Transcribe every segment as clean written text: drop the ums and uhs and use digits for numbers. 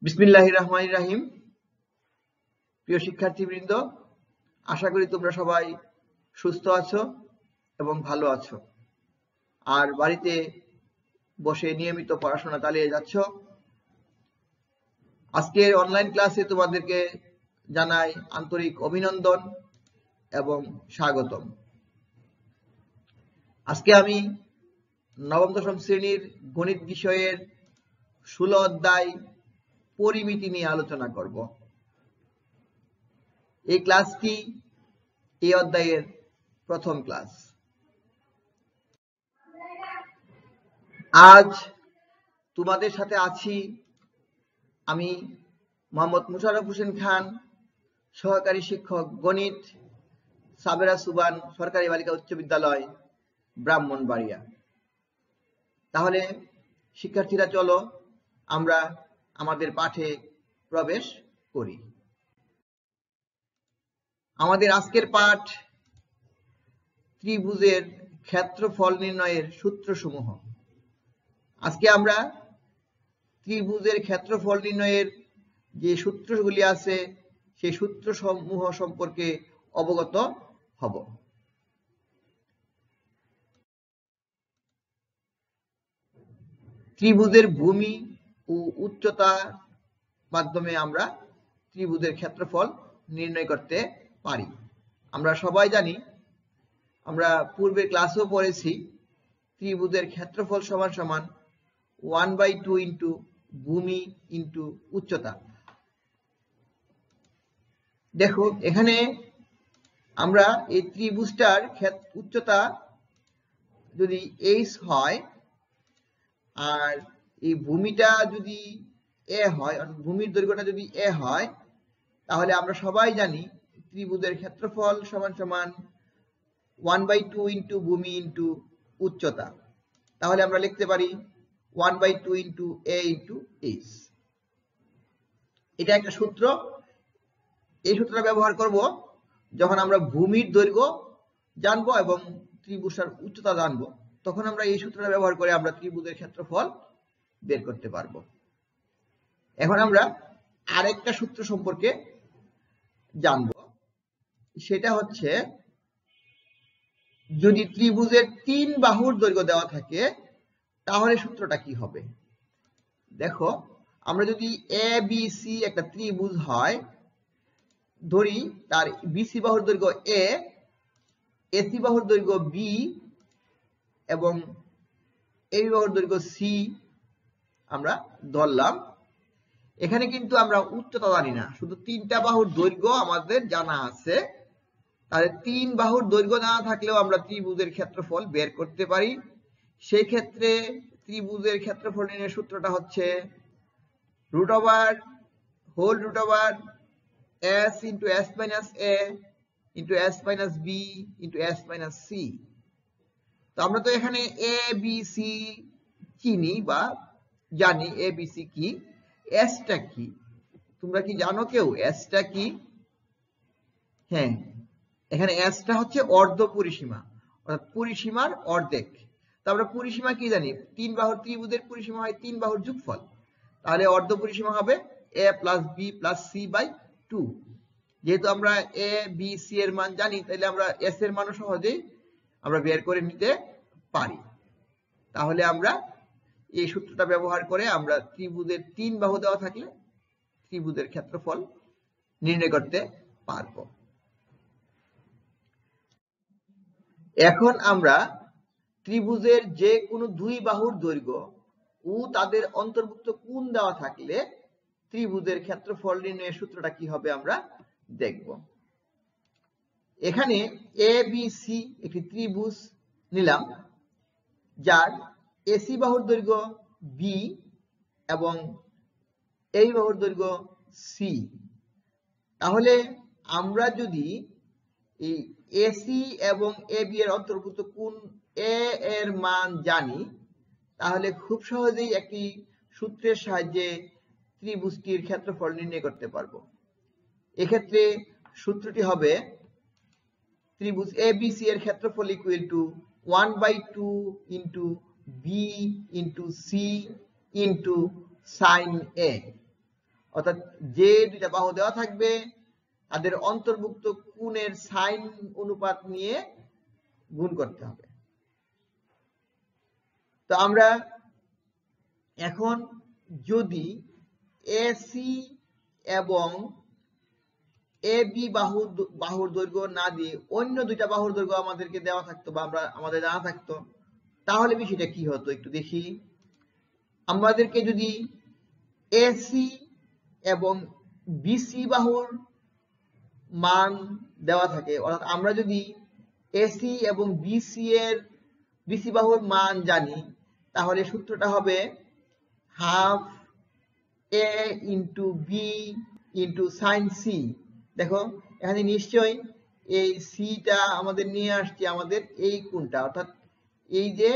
বিসমিল্লাহির রহমানির রহিম। প্রিয় শিক্ষার্থীবৃন্দ, আশা করি তোমরা সবাই সুস্থ আছো এবং ভালো আছো, আর বাড়িতে বসে নিয়মিত পড়াশোনা চালিয়ে যাচ্ছ। আজকের অনলাইন ক্লাসে তোমাদেরকে জানাই আন্তরিক অভিনন্দন এবং স্বাগতম। আজকে আমি নবম দশম শ্রেণীর গণিত বিষয়ের 16 অধ্যায় পরিমিতি নিয়ে আলোচনা করব। এই ক্লাসটি এই অধ্যায়ের প্রথম ক্লাস। আজ তোমাদের সাথে আছি আমি মোহাম্মদ মুশাররফ হোসেন খান, সহকারী শিক্ষক গণিত, সাবেরা সুবান সরকারি বালিকা উচ্চ বিদ্যালয়, ব্রাহ্মণবাড়িয়া। তাহলে শিক্ষার্থীরা চলো আমরা আমাদের পাঠে প্রবেশ করি। আমাদের আজকের পাঠ ত্রিভুজের ক্ষেত্রফল নির্ণয়ের সূত্রসমূহ। আজকে আমরা ত্রিভুজের ক্ষেত্রফল নির্ণয়ের যে সূত্রগুলি আছে সেই সূত্রসমূহ সম্পর্কে অবগত হব। ত্রিভুজের ভূমি ও উচ্চতার মাধ্যমে আমরা ত্রিভুজের ক্ষেত্রফল নির্ণয় করতে পারি। আমরা সবাই জানি, আমরা পূর্বের ক্লাসেও পড়েছি, ত্রিভুজের ক্ষেত্রফল সমান সমান 1/2 ইন্টু ভূমি ইন্টু উচ্চতা। দেখো এখানে আমরা এই ত্রিভুজটার উচ্চতা যদি h হয় আর এই ভূমিটা যদি a হয়, ভূমির দৈর্ঘ্যটা যদি a হয়, তাহলে আমরা সবাই জানি ত্রিভুজের ক্ষেত্রফল সমান সমান 1/2 ইন্টু ভূমি ইন্টু উচ্চতা। তাহলে আমরা লিখতে পারি 1/2 ইন্টু a ইন্টু h। এটা একটা সূত্র। এই সূত্রটা ব্যবহার করব যখন আমরা ভূমির দৈর্ঘ্য জানবো এবং ত্রিভুজটার উচ্চতা জানবো, তখন আমরা এই সূত্রটা ব্যবহার করে আমরা ত্রিভুজের ক্ষেত্রফল বের করতে পারবো। এখন আমরা আরেকটা সূত্র সম্পর্কে জানবো, সেটা হচ্ছে যদি ত্রিভুজের 3 বাহুর দৈর্ঘ্য দেওয়া থাকে তাহলে সূত্রটা কি হবে। দেখো আমরা যদি এ বি সি একটা ত্রিভুজ হয়, ধরি তার বিসি বাহুর দৈর্ঘ্য এ, এসি বাহুর দৈর্ঘ্য বি এবং এবি বাহুর দৈর্ঘ্য সি আমরা ধরলাম। এখানে কিন্তু আমরা উচ্চতা জানি না, শুধু 3টা বাহুর দৈর্ঘ্য আমাদের জানা আছে। তাহলে 3 বাহুর দৈর্ঘ্য জানা থাকলেও আমরা ত্রিভুজের ক্ষেত্রফল বের করতে পারি। সেই ক্ষেত্রে ত্রিভুজের ক্ষেত্রফল নির্ণয়ের সূত্রটা হচ্ছে s into s minus a into s minus b into s minus c। তো আমরা তো এখানে a b c চিনি বা জানি a b c কি। s টা কি তোমরা কি জানো কেউ? s টা কি? হ্যাঁ, এখানে s টা হচ্ছে অর্ধ পরিসীমা, অর্থাৎ পরিসীমার অর্ধেক। তো আমরা পরিসীমা কি জানি? 3 বাহুর ত্রিভুজের পরিসীমা হয় 3 বাহুর যোগফল। তাহলে অর্ধ পরিসীমা হবে a plus b plus c by 2। যেহেতু আমরা a b c এর মান জানি, তাহলে আমরা s এর মানও সহজেই আমরা বের করে নিতে পারি। তাহলে আমরা এই সূত্রটা ব্যবহার করে আমরা ত্রিভুজের 3 বাহু দেওয়া থাকলে ত্রিভুজের ক্ষেত্রফল নির্ণয় করতে পারবো। এখন আমরা ত্রিভুজের যে কোনো 2 বাহুর দৈর্ঘ্য ও তাদের অন্তর্ভুক্ত কোণ দেওয়া থাকলে ত্রিভুজের ক্ষেত্রফল নির্ণয়ের সূত্রটা কি হবে আমরা দেখব। এখানে এ বি সি একটি ত্রিভুজ নিলাম, যার এসি বাহুর দৈর্ঘ্য বি এবং এই বাহুর দৈর্ঘ্য সি। তাহলে আমরা যদি এই এসি এবং এবি এর অন্তর্ভুক্ত কোণ এ এর মান জানি, তাহলে খুব সহজেই একটি সূত্রের সাহায্যে ত্রিভুজটির ক্ষেত্রফল নির্ণয় করতে পারবো। এক্ষেত্রে সূত্রটি হবে ত্রিভুজ ABC এর ক্ষেত্রফল equal to 1/2 into B into C into sine A. অর্থাৎ যে দুইটা বাহু দেওয়া থাকবে তাদের অন্তর্ভুক্ত কোণের সাইন অনুপাত নিয়ে গুণ করতে হবে। তো আমরা এখন যদি এসি এবং এবি বাহুর দৈর্ঘ্য না দিয়ে অন্য দুইটা বাহুর দৈর্ঘ্য আমাদেরকে দেওয়া থাকতো বা আমাদের জানা থাকতো, তাহলে বিষয়টা কি হতো একটু দেখি। আমাদেরকে যদি এসি এবং বিসি বাহুর মান দেওয়া থাকে, অর্থাৎ আমরা যদি এসি এবং বিসি বাহুর মান জানি, তাহলে সূত্রটা হবে half A into B into sine C. দেখো এখানে নিশ্চয়ই এই সিটা আমাদের নিয়ে আসছে আমাদের এই কোণটা, অর্থাৎ এই যে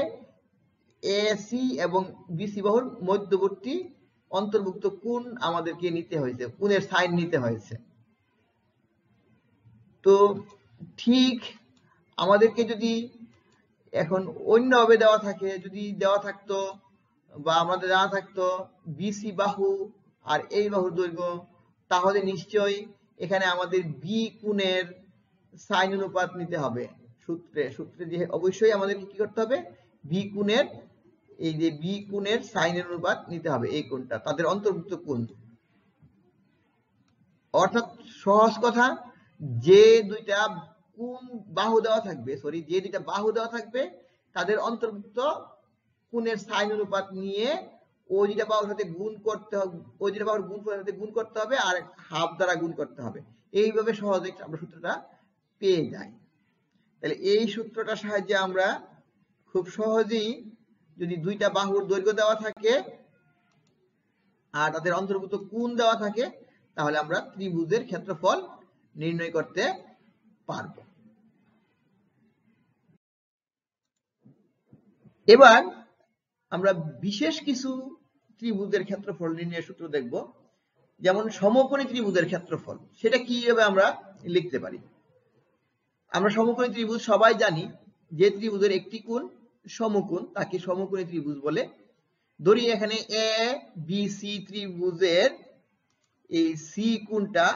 এসি এবং বিসি বাহুর মধ্যবর্তী অন্তর্ভুক্ত কোণ আমাদেরকে নিতে হয়েছে, কোণের সাইন নিতে হয়েছে। তো ঠিক আমাদেরকে যদি এখন অন্যভাবে দেওয়া থাকে, যদি দেওয়া থাকতো বা আমাদের জানা থাকতো বিসি বাহু আর এই বাহুর দৈর্ঘ্য, তাহলে নিশ্চয়ই এখানে আমাদের বি কোণের সাইন অনুপাত নিতে হবে। সূত্রে যে অবশ্যই আমাদেরকে কি করতে হবে, বি কোণের এই যে বি কোণের সাইনের অনুপাত নিতে হবে, এই কোণটা তাদের অন্তর্ভুক্ত কোণ। অর্থাৎ সহজ কথা, যে দুইটা বাহু দেওয়া থাকবে তাদের অন্তর্ভুক্ত কোণের সাইন অনুপাত নিয়ে ওই দুইটা বাহুর সাথে গুণ করতে হবে, ওই দুইটা বাহুর গুণফলের সাথে গুণ করতে হবে আর হাফ দ্বারা গুণ করতে হবে। এইভাবে সহজে আমরা সূত্রটা পেয়ে যাই। তাহলে এই সূত্রটার সাহায্যে আমরা খুব সহজেই, যদি দুইটা বাহুর দৈর্ঘ্য দেওয়া থাকে আর তাদের অন্তর্ভুক্ত কোণ দেওয়া থাকে, তাহলে আমরা ত্রিভুজের ক্ষেত্রফল নির্ণয় করতে পারব। এবার আমরা বিশেষ কিছু ত্রিভুজের ক্ষেত্রফল নির্ণয়ের সূত্র দেখব, যেমন সমকোণী ত্রিভুজের ক্ষেত্রফল। সেটা কিভাবে আমরা লিখতে পারি? আমরা সমকোণী ত্রিভুজ সবাই জানি, যে ত্রিভুজের একটি কোণ সমকোণ তাকে সমকোণী ত্রিভুজ বলে। ধরি এখানে এ বি সি ত্রিভুজের এই সি কোণটা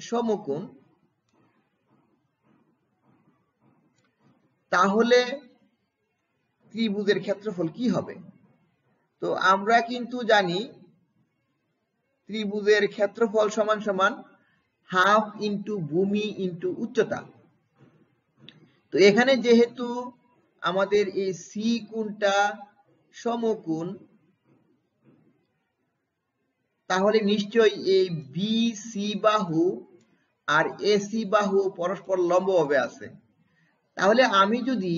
সমকোণ, তাহলে ত্রিভুজের ক্ষেত্রফল কি হবে? তো আমরা কিন্তু জানি ত্রিভুজের ক্ষেত্রফল সমান সমান হাফ ইন্টু ভূমি ইন্টু উচ্চতা। তো এখানে যেহেতু আমাদের এই সি কোণটা সমকোণ, তাহলে নিশ্চয়ই এই বি সি বাহু আর এসি বাহু পরস্পর লম্বভাবে আছে। তাহলে আমি যদি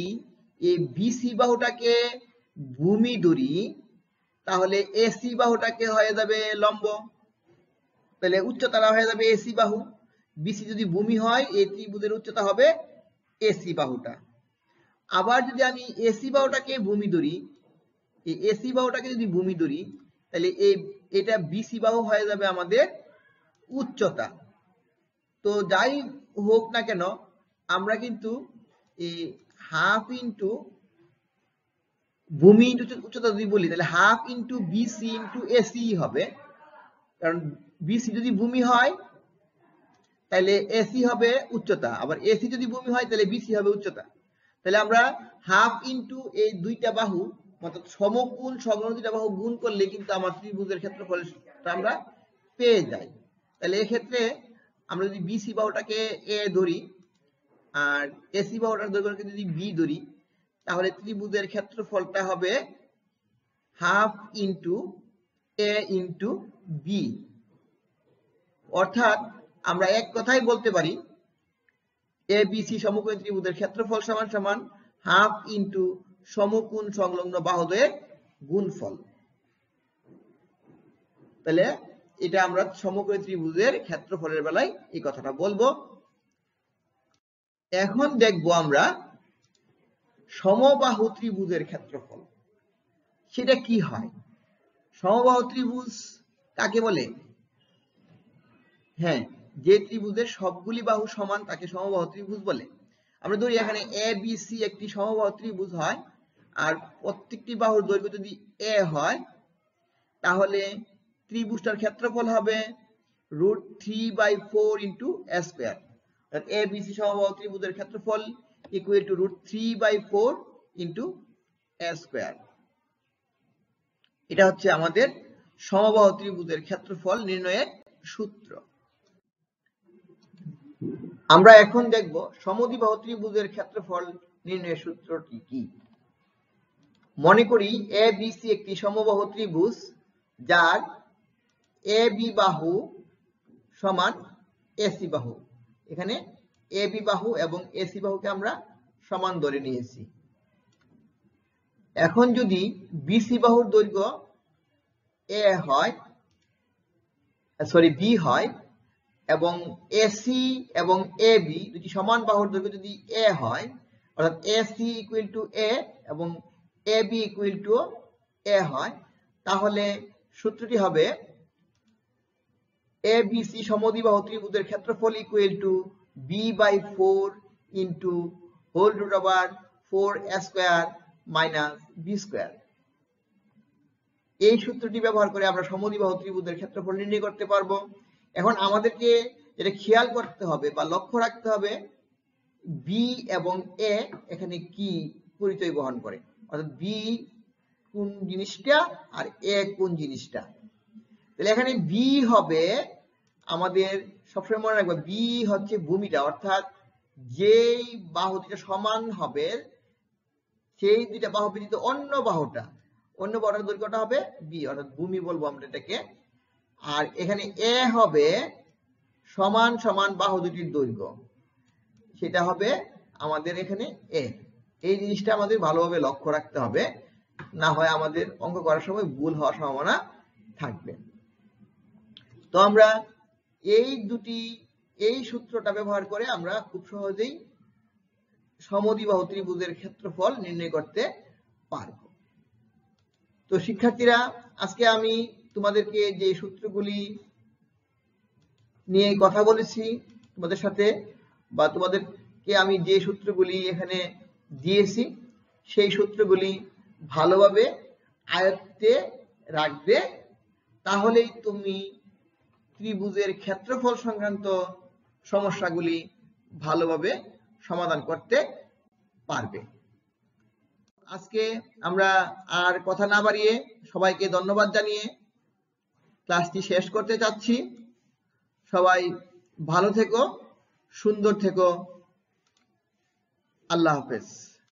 এই বিসি বাহুটাকে ভূমি ধরি, তাহলে এসি বাহুটাকে হয়ে যাবে লম্ব, তাহলে উচ্চতাটা হয়ে যাবে এসি বাহু। বিসি যদি ভূমি হয়, এই ত্রিভুজের উচ্চতা হবে এসি বাহুটা। আবার যদি আমি এসি বাহুটাকে ভূমি ধরি, এই এসি বাহুটাকে যদি ভূমি ধরি, তাহলে এটা বিসি বাহু হয়ে যাবে আমাদের উচ্চতা। তো যাই হোক না কেন, আমরা কিন্তু এই হাফ ইন্টু ভূমি ইন্টু উচ্চতা যদি বলি, তাহলে half into BC into AC হবে। কারণ বিসি যদি ভূমি হয় তাহলে এসি হবে উচ্চতা, আবার এসি যদি ভূমি হয় তাহলে বিসি হবে উচ্চতা। তাহলে আমরা হাফ ইন্টু এই দুইটা বাহু, অর্থাৎ সমকোণ সংলগ্ন দুইটা বাহু গুণ করলে কিন্তু আমার ত্রিভুজের ক্ষেত্রফলটা আমরা পেয়ে যাই। তাহলে এক্ষেত্রে আমরা যদি বিসি বাহুটাকে এ ধরি আর এসি বাহুটার দৈর্ঘ্যকে যদি বি ধরি, তাহলে ত্রিভুজের ক্ষেত্রফলটা হবে হাফ ইন্টু এ ইন্টু বি। অর্থাৎ আমরা এক কথাই বলতে পারি এ বি সি সমকোণী ত্রিভুজের ক্ষেত্রফল সমান সমান হাফ ইন্টু সমকোণ সংলগ্ন বাহুদের গুণফল। তাহলে এটা আমরা সমকোণী ত্রিভুজের ক্ষেত্রফলের বেলায় এই কথাটা বলবো। এখন দেখব আমরা সমবাহু ত্রিভুজের ক্ষেত্রফল, সেটা কি হয়। সমবাহু ত্রিভুজ কাকে বলে? হ্যাঁ, যে ত্রিভুজের সবগুলি বাহু সমান তাকে সমবাহু ত্রিভুজ বলে। আমরা ধরি এখানে এ বি সি একটি সমবাহু ত্রিভুজ হয়, আর প্রত্যেকটি বাহুর দৈর্ঘ্য যদি এ হয়, তাহলে ত্রিভুজটার ক্ষেত্রফল হবে √3/4 ইন্টু a স্কয়ার। ABC সমবাহু ত্রিভুজের ক্ষেত্রফল equal two √3/4 into a square. এটা হচ্ছে আমাদের সমবাহু ত্রিভুজের ক্ষেত্রফল নির্ণয়ের সূত্র। আমরা এখন দেখব সমদ্বিবাহু ত্রিভুজের ক্ষেত্রফল নির্ণয়ের সূত্রটি কি। মনে করি ABC একটি সমবাহু ত্রিভুজ যার AB বাহু সমান AC বাহু। এখানে AB বাহু এবং AC বাহুকে আমরা সমান ধরে নিয়েছি। এখন যদি BC বাহুর দৈর্ঘ্য B হয় এবং AC এবং AB দুটি সমান বাহুর দৈর্ঘ্য যদি A হয়, অর্থাৎ AC ইকুয়াল টু A এবং AB ইকুয়াল টু A হয়, তাহলে সূত্রটি হবে ABC সমদ্বিবাহু ত্রিভুজের ক্ষেত্রফল equal two B/4 into √4a square minus b square. এই সূত্রটি ব্যবহার করে আমরা সমদ্বিবাহু ত্রিভুজের ক্ষেত্রফল নির্ণয় করতে পারবো। এখন আমাদেরকে যেটা খেয়াল করতে হবে বা লক্ষ্য রাখতে হবে, B এবং A এখানে কি পরিচয় বহন করে, অর্থাৎ B কোন জিনিসটা আর A কোন জিনিসটা। তাহলে এখানে B হবে, আমাদের সবসময় মনে রাখবে, B হচ্ছে ভূমিটা, অর্থাৎ যেই বাহু দুটো সমান হবে সেই দুইটা বাহু ব্যতীত অন্য বাহুটার দৈর্ঘ্যটা হবে B, অর্থাৎ ভূমি বলবো আমরা এটাকে। আর এখানে A হবে সমান সমান বাহু দুটির দৈর্ঘ্য, সেটা হবে আমাদের এখানে A। এই জিনিসটা আমাদের ভালোভাবে লক্ষ্য রাখতে হবে, না হয় আমাদের অঙ্ক করার সময় ভুল হওয়ার সম্ভাবনা থাকবে। তো আমরা এই সূত্রটা ব্যবহার করে আমরা খুব সহজেই সমদ্বিবাহু ত্রিভুজের ক্ষেত্রফল নির্ণয় করতে পারব। তো শিক্ষার্থীরা, আজকে আমি তোমাদেরকে যে সূত্রগুলি নিয়ে কথা বলেছি তোমাদের সাথে, বা তোমাদেরকে আমি যে সূত্রগুলি এখানে দিয়েছি, সেই সূত্রগুলি ভালোভাবে আয়ত্তে রাখবে, তাহলেই তুমি ত্রিভুজের ক্ষেত্রফল সংক্রান্ত সমস্যাগুলি ভালোভাবে সমাধান করতে পারবে। আজকে আমরা আর কথা না বাড়িয়ে সবাইকে ধন্যবাদ জানিয়ে ক্লাসটি শেষ করতে চাচ্ছি। সবাই ভালো থেকো, সুন্দর থেকো। আল্লাহ হাফেজ।